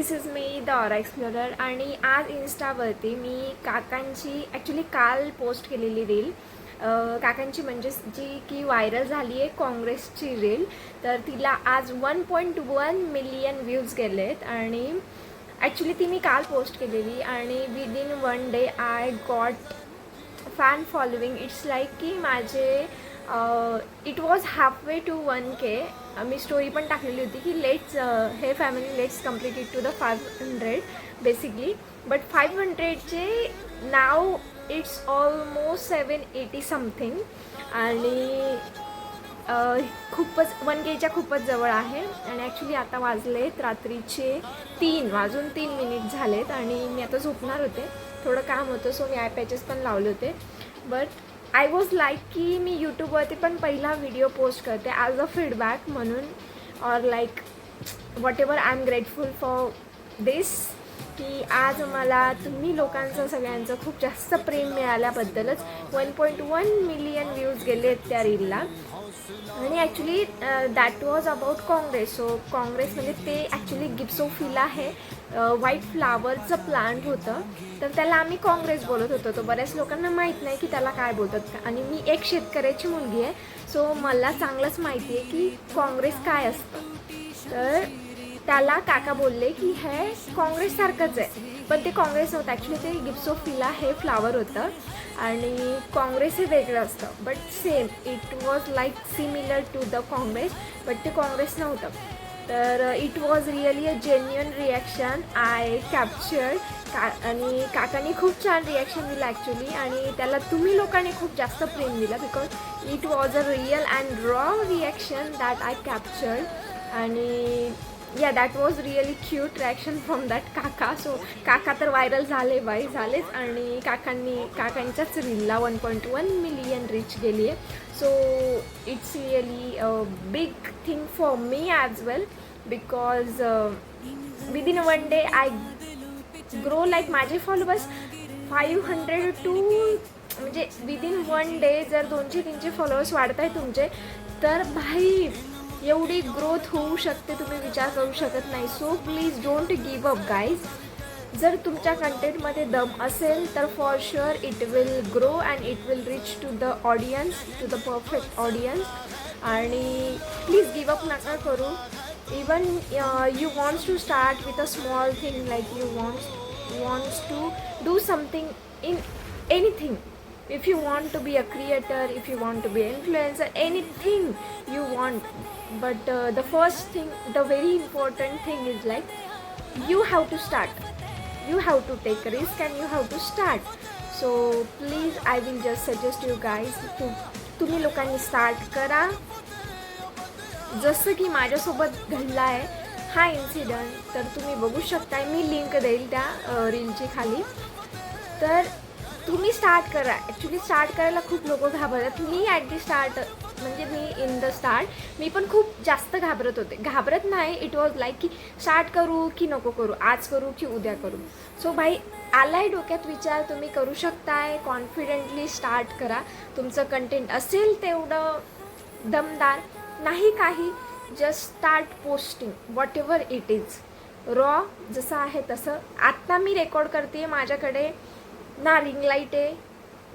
This is me the aura explorer आणि आज इन्स्टावरती मी काकांची ॲक्च्युली काल पोस्ट केलेली रील काकांची म्हणजे जी की व्हायरल झाली आहे काँग्रेसची रील. तर तिला आज 1.1 मिलियन व्ह्यूज गेले आहेत आणि ॲक्च्युली ती मी काल पोस्ट केलेली आणि within 1 day I got fan following. It's like की माझे it was halfway to 1K. मी स्टोरी पण टाकलेली होती की लेट्स हे family let's complete it to the 500 basically. But 500चे नाव इट्स ऑलमोस्ट 780 समथिंग आणि खूपच 1Kच्या खूपच जवळ आहे. आणि ॲक्च्युली आता वाजलेत रात्रीचे 3:03 झालेत आणि मी आता झोपणार होते. थोडं काम होतं सो मी आय पॅचेस पण लावले होते. बट आय वॉज लाईक की मी यूट्यूबवरती पण पहिला व्हिडिओ पोस्ट करते ॲज अ फीडबॅक म्हणून or like whatever I am grateful for this की आज मला तुम्ही लोकांचं सगळ्यांचं खूप जास्त प्रेम मिळाल्याबद्दलच 1.1 मिलियन व्ह्यूज गेले आहेत त्या रीलला. आणि actually that was about Congress. So Congress म्हणजे ते ॲक्च्युली गिप्सोफिला हे व्हाईट फ्लावरचं प्लांट होतं. तर त्याला आम्ही काँग्रेस बोलत होतो. तो बऱ्याच लोकांना माहीत नाही की त्याला काय बोलतात. आणि मी एक शेतकऱ्याची मुलगी आहे सो मला चांगलंच माहिती आहे की काँग्रेस काय असतं. तर त्याला काका बोलले की हे काँग्रेससारखंच आहे पण ते काँग्रेस नव्हतं. ॲक्च्युली ते गिप्सोफिला हे फ्लावर होतं आणि काँग्रेस हे वेगळं असतं. But same it was like similar to the Congress but ते काँग्रेस नव्हतं. तर it was really a genuine reaction I captured. आणि काकांनी खूप छान रिॲक्शन दिलं ॲक्च्युली आणि त्याला तुम्ही लोकांनी खूप जास्त प्रेम दिलं because it was a real and raw reaction that I captured. आणि या that was really cute reaction from that काका. सो काका तर व्हायरल झालेच आणि काकांच्याच रीलला 1.1 मिलियन रीच गेली आहे. So it's really a big thing for me as well because within 1 day I grow like माझे फॉलोवर्स 500 टू म्हणजे विदिन 1 डे जर 200-300 फॉलोअर्स वाढत आहे तुमचे तर भाई एवढी ग्रोथ होऊ शकते तुम्ही विचार करू शकत नाही. So please don't give up guys. जर तुमच्या कंटेंटमध्ये दम असेल तर for sure it will grow and it will reach to the audience to the perfect audience. आणि प्लीज गिव अप नका करू. Even you wants to start with a small thing like you wants to do something in anything. If you want to be a creator, if you want to be an influencer, anything you want, but the first thing, the very important thing is like you have to start. You have to take a risk and you have to start. So please, I will just suggest you guys to तुम्ही लोकांनी start करा. जसं की माझ्यासोबत घडला आहे हा incident तर तुम्ही बघू शकता. मी लिंक देईल त्या रीलची खाली. तर तुम्ही स्टार्ट करा. ॲक्च्युली स्टार्ट करायला खूप लोक घाबरतात. मी ॲट दी स्टार्ट म्हणजे मी इन द स्टार्ट मी पण खूप जास्त घाबरत होते. घाबरत नाही, इट वॉज लाईक की स्टार्ट करू की नको करू, आज करू की उद्या करू. सो भाई आलाय डोक्यात विचार तुम्ही करू शकताय. कॉन्फिडेंटली स्टार्ट करा. तुमचं कंटेंट असेल तेवढं दमदार नाही काही, just start posting what ever it is. Raw जसं आहे तसं. आत्ता मी रेकॉर्ड करते आहे, माझ्याकडे ना रिंग लाईट आहे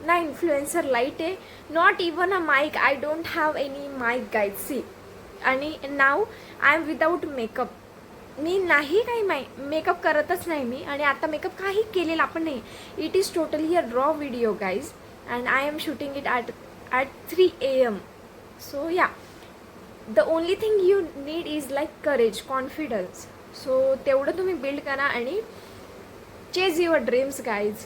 ना इन्फ्लुएन्सर लाईट आहे, not even a mic. I don't have any mic guide see. आणि now I am without makeup. मी नाही काही मेकअप करतच नाही मी. आणि आता मेकअप काही केलेला पण नाही. It is totally a raw video guys and I am shooting it at 3 AM. So yeah the only thing you need is like courage, confidence. So तेवढं तुम्ही बिल्ड करा आणि chase your dreams guys.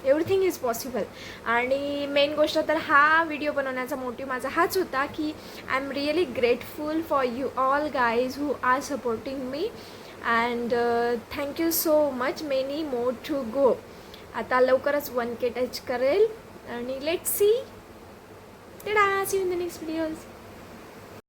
Everything is possible. आणि main गोष्ट तर हा video बनवण्याचा motive माझा हाच होता की I am really grateful for you all guys who are supporting me and thank you so much. Many more to go. आता लवकरच 1K टच करेल आणि let's see. See you in the next videos.